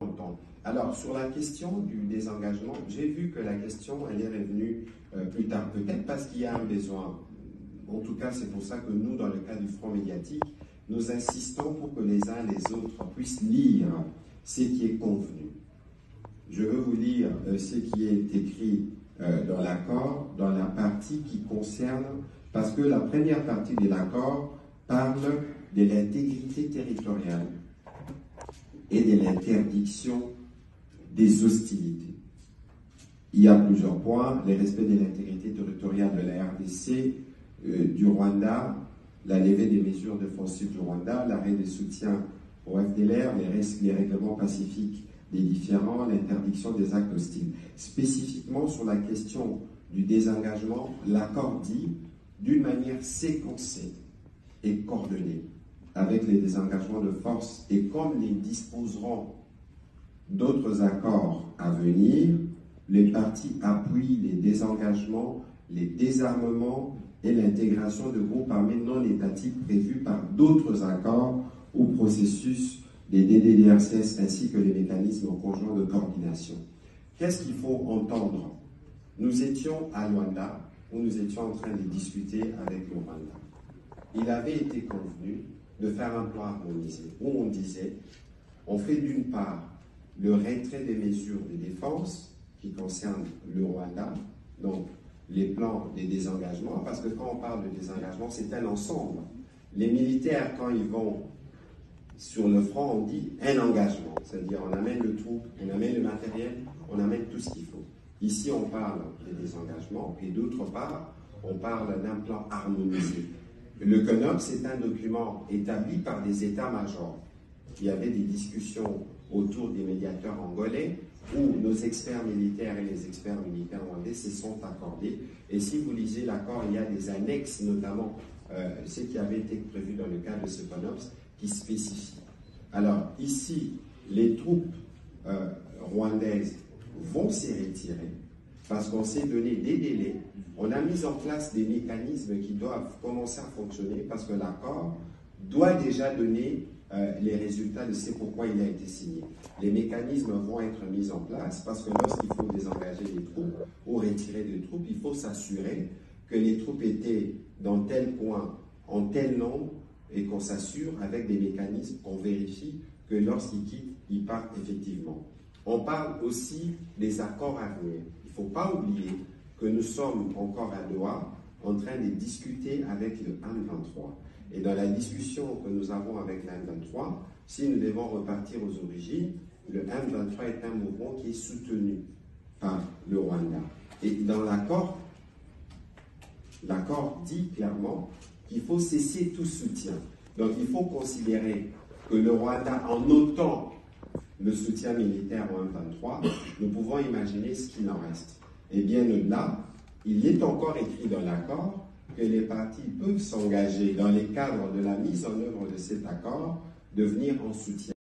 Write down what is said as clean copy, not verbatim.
longtemps. Alors, sur la question du désengagement, j'ai vu que la question, elle est revenue plus tard, peut-être parce qu'il y a un besoin. En tout cas, c'est pour ça que nous, dans le cas du front médiatique, nous insistons pour que les uns et les autres puissent lire ce qui est convenu. Je veux vous lire ce qui est écrit dans l'accord, dans la partie qui concerne, parce que la première partie de l'accord parle de l'intégrité territoriale et de l'interdiction des hostilités. Il y a plusieurs points: le respect de l'intégrité territoriale de la RDC, du Rwanda, la levée des mesures défensives du Rwanda, l'arrêt des soutiens au FDLR, les règlements pacifiques des différends, l'interdiction des actes hostiles. Spécifiquement sur la question du désengagement, l'accord dit d'une manière séquencée et coordonnée avec les désengagements de force, et comme les disposeront d'autres accords à venir, les parties appuient les désengagements, les désarmements et l'intégration de groupes armés non étatiques prévus par d'autres accords ou processus des DDRCS ainsi que les mécanismes conjoints de coordination. Qu'est-ce qu'il faut entendre? Nous étions à Luanda, où nous étions en train de discuter avec le Rwanda. Il avait été convenu de faire un plan harmonisé, où on disait, on fait d'une part le retrait des mesures de défense qui concernent le Rwanda, donc les plans des désengagements, parce que quand on parle de désengagement, c'est un ensemble. Les militaires, quand ils vont sur le front, on dit un engagement, c'est-à-dire on amène le troupe, on amène le matériel, on amène tout ce qu'il faut. Ici, on parle des désengagements, et d'autre part, on parle d'un plan harmonisé. Le CONOPS, c'est un document établi par des états-majors. Il y avait des discussions autour des médiateurs angolais, où nos experts militaires et les experts militaires rwandais se sont accordés. Et si vous lisez l'accord, il y a des annexes, notamment ce qui avait été prévu dans le cadre de ce CONOPS, qui spécifient. Alors, ici, les troupes rwandaises vont se retirer parce qu'on s'est donné des délais. On a mis en place des mécanismes qui doivent commencer à fonctionner parce que l'accord doit déjà donner les résultats de ce pourquoi il a été signé. Les mécanismes vont être mis en place parce que lorsqu'il faut désengager les troupes ou retirer des troupes, il faut s'assurer que les troupes étaient dans tel point, en tel nombre, et qu'on s'assure avec des mécanismes, qu'on vérifie que lorsqu'ils quittent, ils partent effectivement. On parle aussi des accords à venir. Il ne faut pas oublier que nous sommes encore à Doha en train de discuter avec le M23. Et dans la discussion que nous avons avec le M23, si nous devons repartir aux origines, le M23 est un mouvement qui est soutenu par le Rwanda. Et dans l'accord dit clairement qu'il faut cesser tout soutien. Donc il faut considérer que le Rwanda, en notant le soutien militaire au M23, nous pouvons imaginer ce qu'il en reste. Et bien au-delà, il est encore écrit dans l'accord que les parties peuvent s'engager dans les cadres de la mise en œuvre de cet accord de venir en soutien.